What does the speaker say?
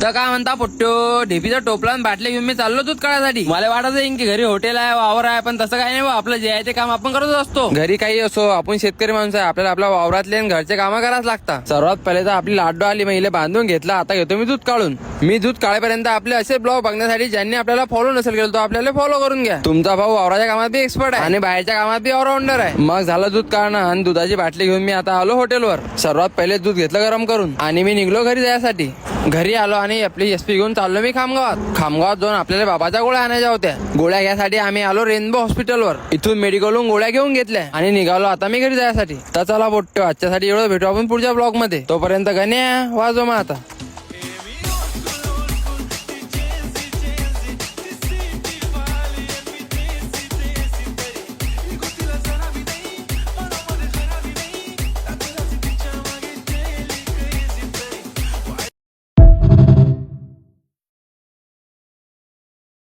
तर काय म्हणता पोट्टो, ढेपीचा टोपला आणि बाटल्या घेऊन मी चाललो दूध काढायसाठी. मला वाटत आहे की घरी हॉटेल आहे, वावर आहे, पण तसं काही नाही बा. आपलं जे आहे ते काम आपण करत असतो. घरी काही असो, आपण शेतकरी माणूस आहे, आपल्याला आपल्या वावरातले आणि घरचे कामं करायच लागतात. सर्वात पहिले तर आपली लाडू आली, मैले बांधून घेतला. आता घेतो मी दूध काढून. मी दूध काढेपर्यंत आपले असे ब्लॉग बघण्यासाठी ज्यांनी आपल्याला फॉलो नसेल केलं तो आपल्याला फॉलो करून घ्या. तुमचा भाऊ वावराच्या कामात बी एक्सपर्ट आहे आणि बाहेरच्या कामात बी ऑलराऊंडर आहे. मग झालं दूध काढणं आणि दुधाची बाटली घेऊन मी आता आलो हॉटेलवर. सर्वात पहिले दूध घेतलं गरम करून आणि मी निघलो घरी जायसाठी. घरी आलो आणि आपली एसपी घेऊन चाललो मी खामगावात जाऊन आपल्याला बाबाच्या गोळ्या आणायच्या होत्या. गोळ्या घ्यायसाठी आम्ही आलो रेनबो हॉस्पिटलवर. इथून मेडिकलहून गोळ्या घेऊन घेतल्या आणि निघालो आता मी घरी जायसाठी. तर चला बोट्टो, आजच्यासाठी एवढं भेटू आपण पुढच्या ब्लॉग मध्ये. तोपर्यंत गण्या वाजव मग आता.